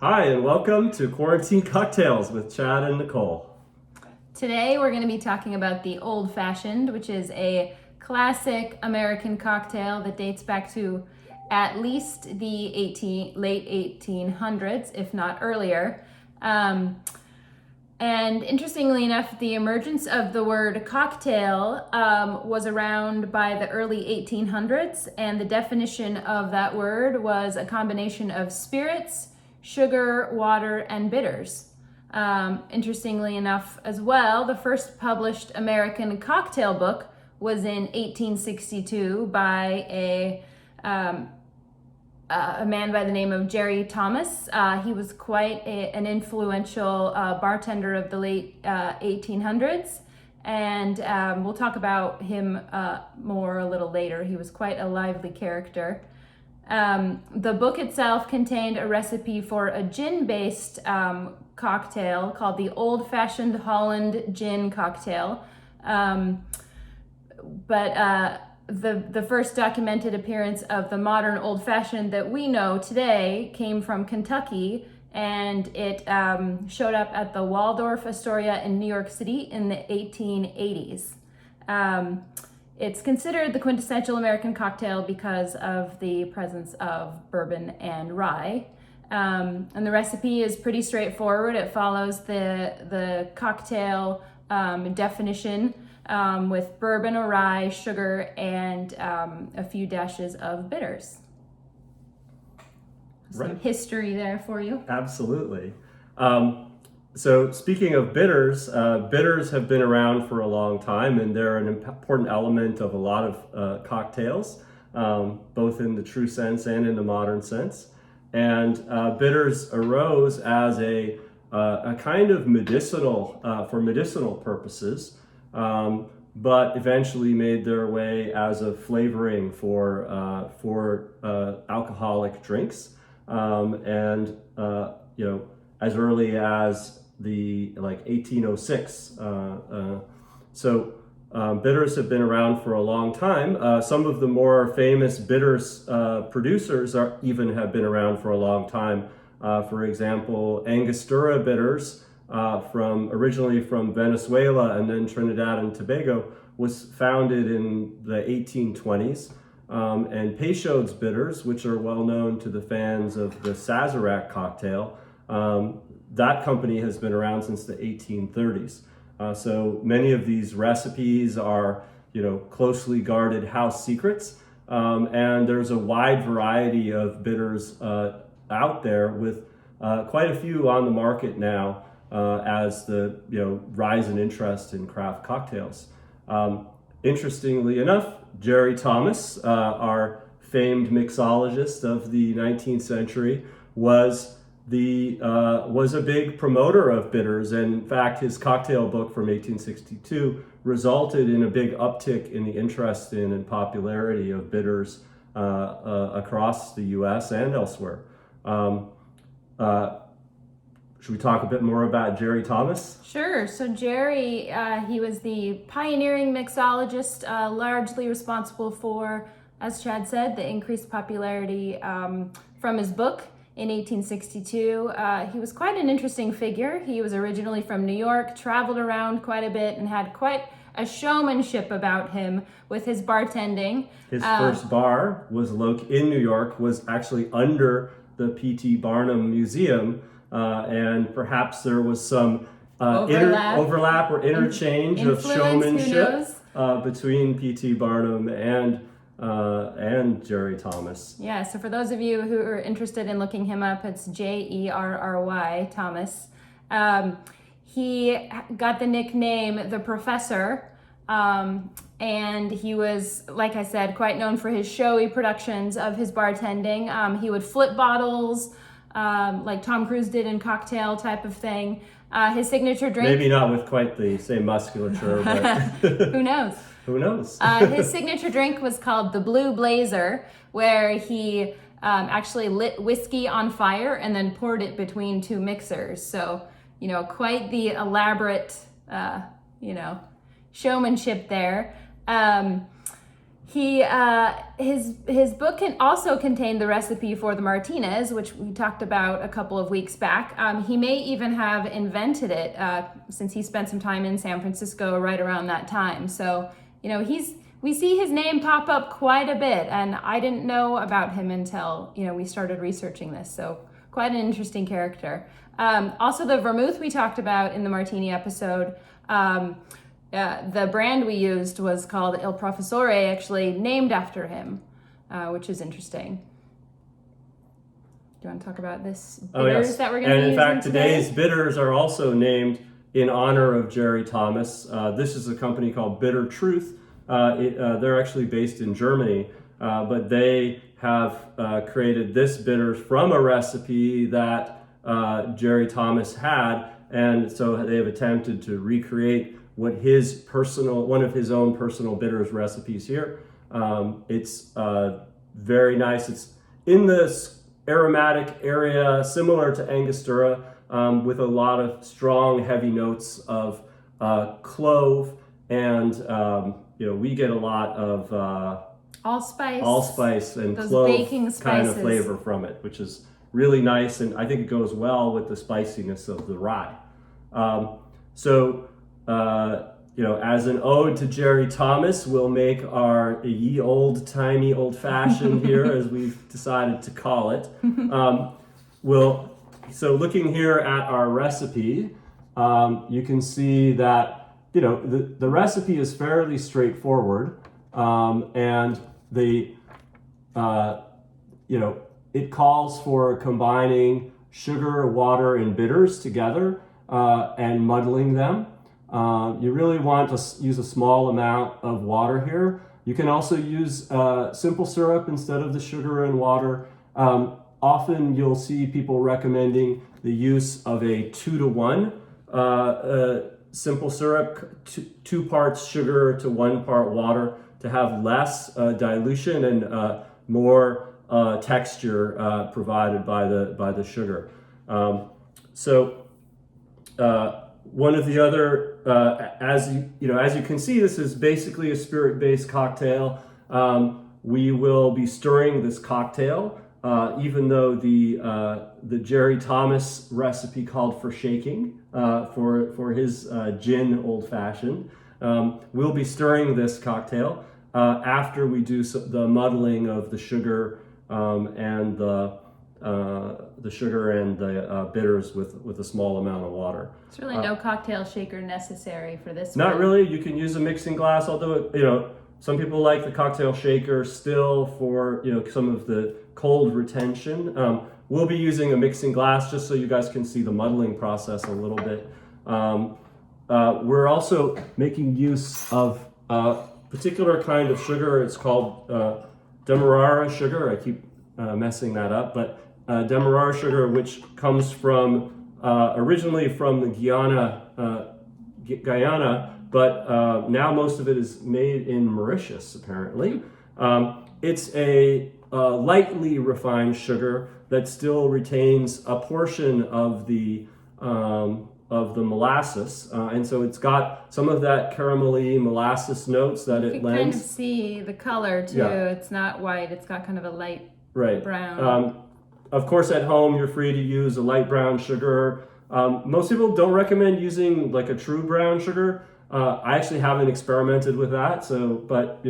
Hi, and welcome to Quarantine Cocktails with Chad and Nicole. Today we're going to be talking about the Old Fashioned, which is a classic American cocktail that dates back to at least the late 1800s, if not earlier. And interestingly enough, the emergence of the word cocktail was around by the early 1800s, and the definition of that word was a combination of spirits, sugar, water, and bitters. Interestingly enough as well, the first published American cocktail book was in 1862 by a man by the name of Jerry Thomas. He was quite an influential bartender of the late 1800s, and we'll talk about him more a little later. He was quite a lively character. The book itself contained a recipe for a gin-based cocktail called the Old Fashioned Holland Gin Cocktail. The first documented appearance of the modern Old Fashioned that we know today came from Kentucky, and it showed up at the Waldorf Astoria in New York City in the 1880s. It's considered the quintessential American cocktail because of the presence of bourbon and rye. And the recipe is pretty straightforward. It follows the cocktail definition with bourbon or rye, sugar, and a few dashes of bitters. Some history there for you. Absolutely. So speaking of bitters, bitters have been around for a long time, and they're an important element of a lot of cocktails, both in the true sense and in the modern sense. And bitters arose as a kind of medicinal, for medicinal purposes, but eventually made their way as a flavoring for alcoholic drinks, and as early as the 1806. Bitters have been around for a long time. Some of the more famous bitters producers have been around for a long time. For example, Angostura bitters, originally from Venezuela and then Trinidad and Tobago, was founded in the 1820s. And Peychaud's bitters, which are well known to the fans of the Sazerac cocktail, that company has been around since the 1830s. So many of these recipes are, closely guarded house secrets. And there's a wide variety of bitters out there, with quite a few on the market now as the rise in interest in craft cocktails. Interestingly enough, Jerry Thomas, our famed mixologist of the 19th century, was a big promoter of bitters, and in fact his cocktail book from 1862 resulted in a big uptick in the interest in and popularity of bitters across the US and elsewhere. Should we talk a bit more about Jerry Thomas? Sure. So Jerry, he was the pioneering mixologist, largely responsible for, as Chad said, the increased popularity from his book in 1862. He was quite an interesting figure. He was originally from New York, traveled around quite a bit, and had quite a showmanship about him with his bartending. His first bar in New York was actually under the P.T. Barnum Museum, and perhaps there was some overlap or interchange of showmanship between P.T. Barnum and Jerry Thomas. Yeah, so for those of you who are interested in looking him up, it's Jerry Thomas. He got the nickname The Professor, and he was, like I said, quite known for his showy productions of his bartending. He would flip bottles, like Tom Cruise did in Cocktail type of thing. His signature drink... Maybe not with quite the same musculature, but... Who knows? Who knows? His signature drink was called the Blue Blazer, where he actually lit whiskey on fire and then poured it between two mixers. So, quite the elaborate, showmanship there. His book can also contain the recipe for the Martinez, which we talked about a couple of weeks back. He may even have invented it since he spent some time in San Francisco right around that time. So, we see his name pop up quite a bit, and I didn't know about him until, we started researching this. So quite an interesting character. Also, the vermouth we talked about in the Martini episode, the brand we used was called Il Professore, actually named after him, which is interesting. Do you want to talk about this bitters that we're going to be using? And in fact, today? today's bitters are also named in honor of Jerry Thomas. This is a company called Bitter Truth. They're actually based in Germany, but they have created this bitters from a recipe that Jerry Thomas had, and so they have attempted to recreate one of his own personal bitters recipes here. It's very nice. It's in this aromatic area, similar to Angostura, with a lot of strong, heavy notes of clove, and we get a lot of allspice and those clove baking kind of spices. flavor from it, which is really nice, and I think it goes well with the spiciness of the rye. As an ode to Jerry Thomas, we'll make our ye old timey old fashioned here, as we've decided to call it. So looking here at our recipe, you can see that the recipe is fairly straightforward, and it calls for combining sugar, water, and bitters together and muddling them. You really want to use a small amount of water here. You can also use simple syrup instead of the sugar and water. Often you'll see people recommending the use of a 2-to-1 simple syrup, 2 parts sugar to 1 part water, to have less dilution and more texture provided by the sugar. One of the other, as you can see, this is basically a spirit-based cocktail. We will be stirring this cocktail, even though the Jerry Thomas recipe called for shaking for his gin old fashioned. We'll be stirring this cocktail after we do the muddling of the sugar and the bitters with a small amount of water. There's really no cocktail shaker necessary for this Not one. really. You can use a mixing glass, although some people like the cocktail shaker still for some of the cold retention. We'll be using a mixing glass just so you guys can see the muddling process a little bit. We're also making use of a particular kind of sugar. It's called Demerara sugar. I keep messing that up, but Demerara sugar, which comes from originally from the Guyana, but now most of it is made in Mauritius, apparently. It's a lightly refined sugar that still retains a portion of the molasses, and so it's got some of that caramelly molasses notes that it lends. You can kind of see the color too. Yeah. It's not white. It's got kind of a light right. brown. Of course, at home, you're free to use a light brown sugar. Most people don't recommend using like a true brown sugar. I actually haven't experimented with that, but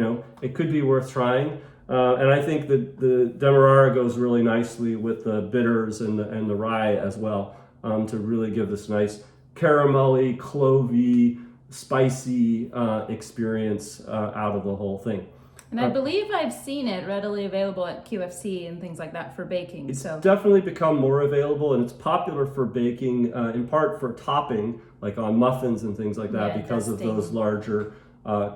it could be worth trying. And I think that the Demerara goes really nicely with the bitters and the rye as well, to really give this nice caramelly, clovey, spicy experience out of the whole thing. And I believe I've seen it readily available at QFC and things like that for baking. It's definitely become more available, and it's popular for baking, in part for topping, like on muffins and things like that, because of those larger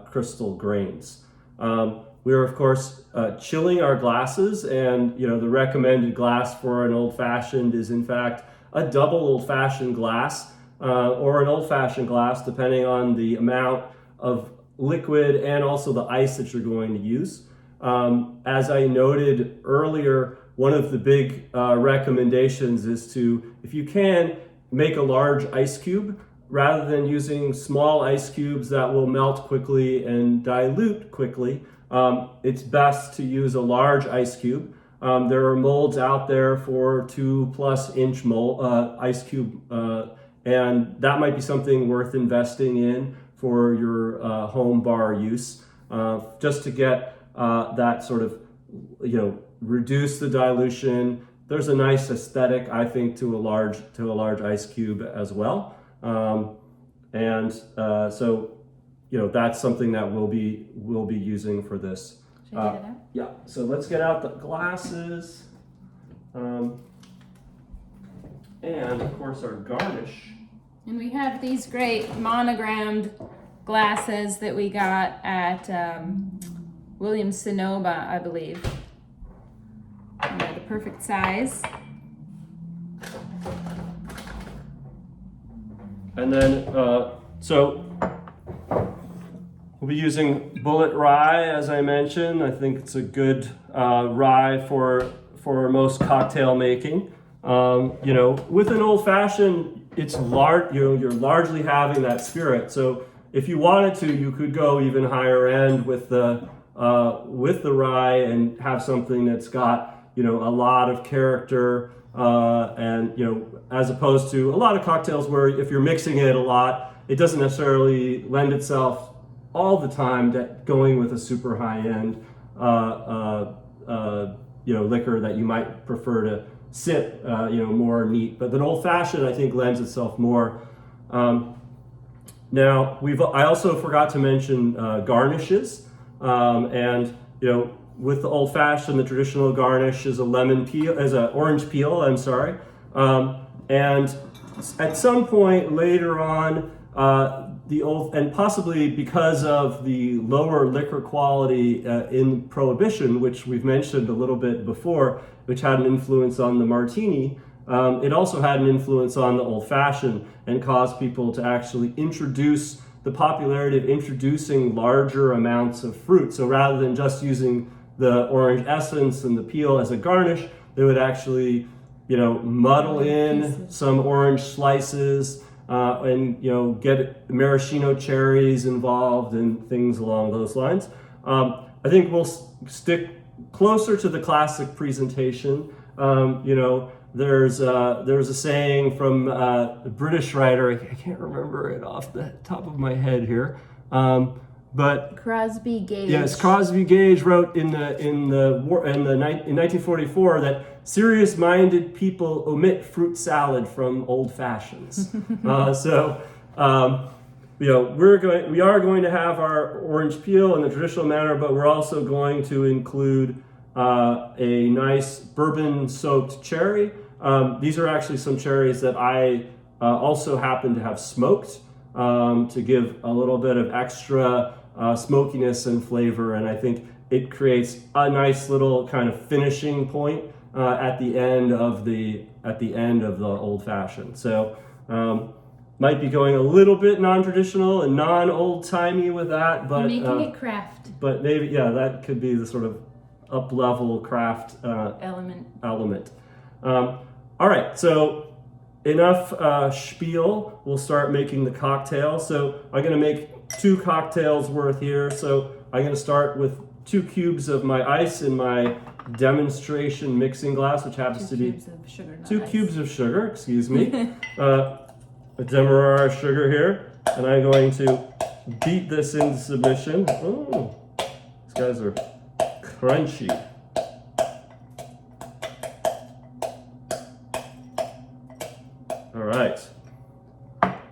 crystal grains. We are, of course, chilling our glasses, and the recommended glass for an old-fashioned is, in fact, a double old-fashioned glass, or an old-fashioned glass, depending on the amount of liquid and also the ice that you're going to use. As I noted earlier, one of the big recommendations is to, if you can, make a large ice cube rather than using small ice cubes that will melt quickly and dilute quickly. it's best to use a large ice cube. There are molds out there for 2+ inch ice cube, and that might be something worth investing in for your home bar use, just to get that sort of, reduce the dilution. There's a nice aesthetic, I think, to a large ice cube as well, so that's something that we'll be using for this. Should I get it out? Yeah. So let's get out the glasses, and of course our garnish. And we have these great monogrammed glasses that we got at Williams Sonoma, I believe. And they're the perfect size. And then, so we'll be using bullet rye, as I mentioned. I think it's a good rye for most cocktail making. With an old fashioned, it's you're largely having that spirit. So if you wanted to, you could go even higher end with the rye and have something that's got a lot of character, and as opposed to a lot of cocktails where if you're mixing it a lot, it doesn't necessarily lend itself all the time to going with a super high end liquor that you might prefer to sip more neat. But the old fashioned, I think, lends itself more. Now I also forgot to mention garnishes, and with the old fashioned, the traditional garnish is an orange peel. I'm sorry, and at some point later on, and possibly because of the lower liquor quality in Prohibition, which we've mentioned a little bit before, which had an influence on the martini, it also had an influence on the old fashioned and caused people to actually introduce the popularity of introducing larger amounts of fruit. So rather than just using the orange essence and the peel as a garnish, they would actually, muddle in some orange slices, and get maraschino cherries involved and things along those lines. I think we'll stick closer to the classic presentation. There's a saying from a British writer. I can't remember it off the top of my head here, but Crosby Gage. Yes, Crosby Gage wrote in 1944 that serious-minded people omit fruit salad from old fashions. We are going to have our orange peel in the traditional manner, but we're also going to include a nice bourbon-soaked cherry. These are actually some cherries that I also happen to have smoked to give a little bit of extra smokiness and flavor, and I think it creates a nice little kind of finishing point at the end of the old fashioned. So might be going a little bit non-traditional and non-old timey with that, but making it craft. But maybe that could be the sort of up-level craft element. All right, so enough spiel. We'll start making the cocktail. So I'm going to make 2 cocktails worth here. So I'm going to start with 2 cubes of my ice in my demonstration mixing glass, which happens to be 2 cubes of sugar, excuse me. A Demerara sugar here, and I'm going to beat this into submission. Oh, these guys are crunchy. All right,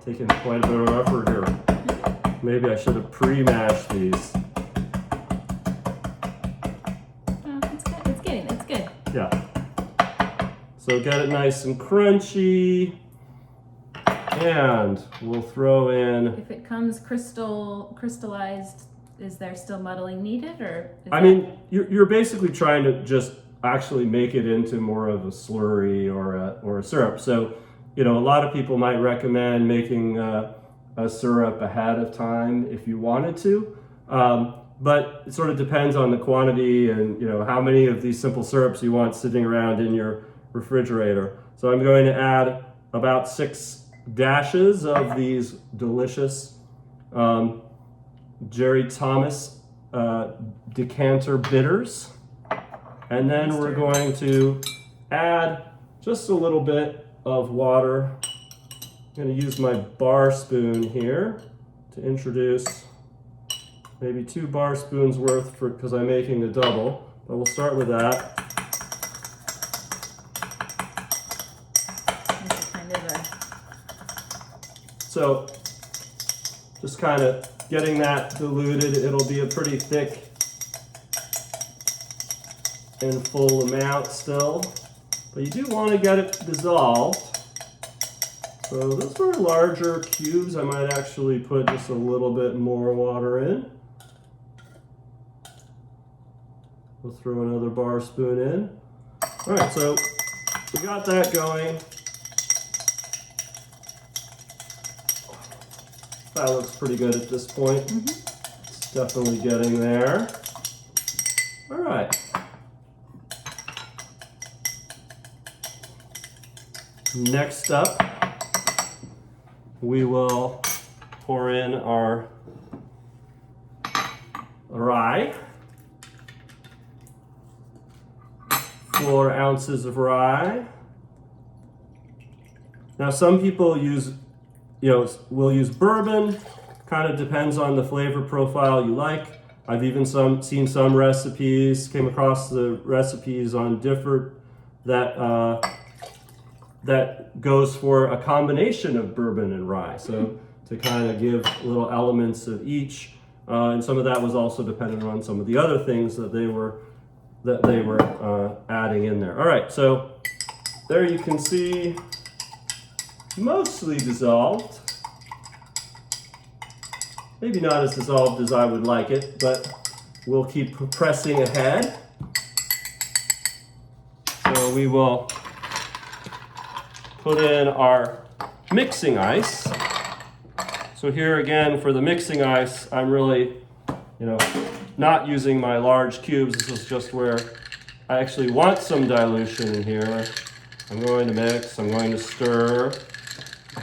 taking quite a bit of effort here. Maybe I should have pre-mashed these. Oh, it's good. Yeah. So get it nice and crunchy. And we'll throw in. If it comes crystallized, is there still muddling needed, or? You're basically trying to just actually make it into more of a slurry or a syrup. So, a lot of people might recommend making a syrup ahead of time if you wanted to, but it sort of depends on the quantity and how many of these simple syrups you want sitting around in your refrigerator. So I'm going to add about 6 dashes of these delicious Jerry Thomas Decanter bitters. And then we're going to add just a little bit of water. I'm going to use my bar spoon here to introduce maybe 2 bar spoons worth because I'm making a double. But we'll start with that. So just kind of getting that diluted. It'll be a pretty thick and full amount still, but you do want to get it dissolved. So those are larger cubes. I might actually put just a little bit more water in. We'll throw another bar spoon in. All right, so we got that going. That looks pretty good at this point. It's definitely getting there. All right. Next up, we will pour in our rye. 4 ounces of rye. Now some people will use bourbon, kind of depends on the flavor profile you like. I've even seen some recipes, came across the recipes on different that goes for a combination of bourbon and rye. So to kind of give little elements of each, and some of that was also dependent on some of the other things that they were adding in there. All right, so there you can see mostly dissolved. Maybe not as dissolved as I would like it, but we'll keep pressing ahead. So we will put in our mixing ice. So here again, for the mixing ice, I'm really, not using my large cubes. This is just where I actually want some dilution in here. I'm going to mix, I'm going to stir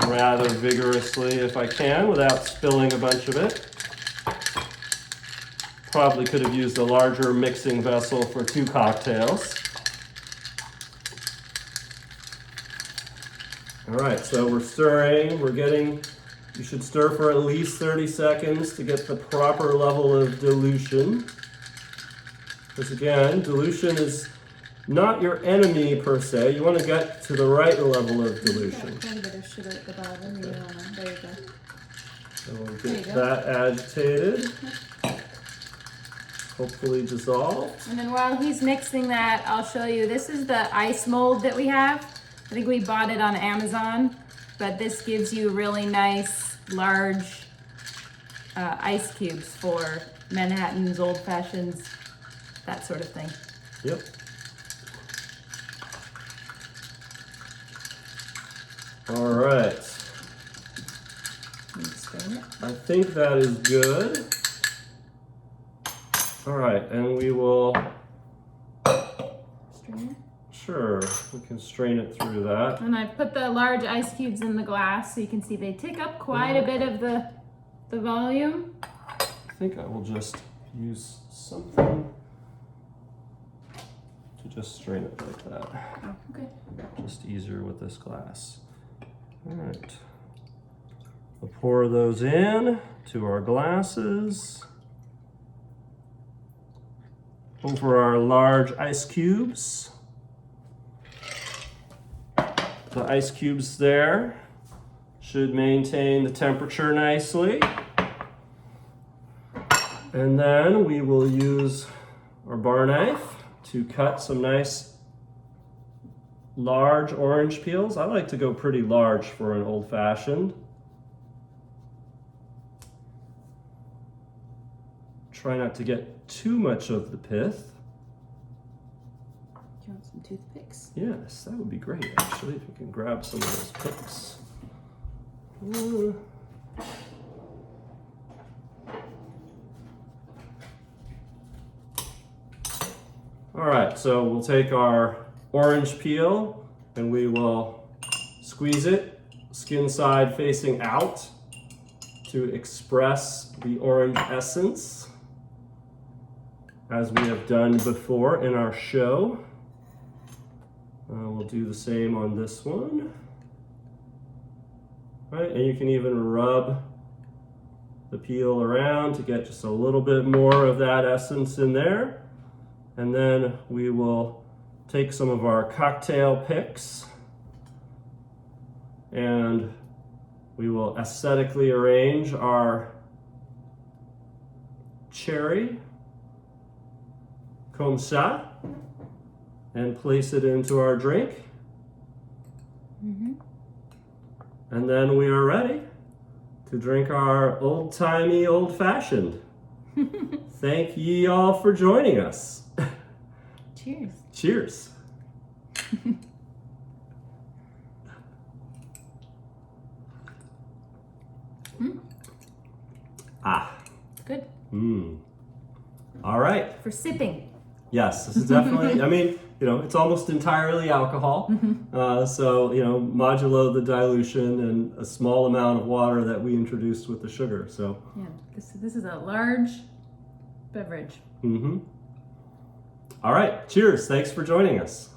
rather vigorously if I can without spilling a bunch of it. Probably could have used a larger mixing vessel for 2 cocktails. All right, so we're stirring, you should stir for at least 30 seconds to get the proper level of dilution. Because again, dilution is not your enemy per se. You want to get to the right level of dilution. Quite a bit of sugar at the bottom. There you go. So we'll get that agitated. Hopefully dissolved. And then while he's mixing that, I'll show you. This is the ice mold that we have. I think we bought it on Amazon, but this gives you really nice, large ice cubes for Manhattans, old fashions, that sort of thing. Yep. All right. I think that is good. All right, and we will. Strain it? Sure, we can strain it through that. And I've put the large ice cubes in the glass so you can see they take up quite a bit of the volume. I think I will just use something to just strain it like that. Oh, okay. Just easier with this glass. All right. We'll pour those in to our glasses over our large ice cubes. The ice cubes there should maintain the temperature nicely. And then we will use our bar knife to cut some nice large orange peels. I like to go pretty large for an old-fashioned. Try not to get too much of the pith. Do you want some toothpicks? Yes, that would be great actually, if we can grab some of those picks. All right, so we'll take our orange peel and we will squeeze it, skin side facing out to express the orange essence. as we have done before in our show. We'll do the same on this one. Right, and you can even rub the peel around to get just a little bit more of that essence in there. And then we will take some of our cocktail picks and we will aesthetically arrange our cherry, comme ça, and place it into our drink. And then we are ready to drink our old-timey, old-fashioned. Thank ye all for joining us. Cheers. Cheers. Good. All right. For sipping. Yes, this is definitely, I mean, it's almost entirely alcohol. So, modulo the dilution and a small amount of water that we introduced with the sugar. So, yeah, this is a large beverage. All right. Cheers. Thanks for joining us.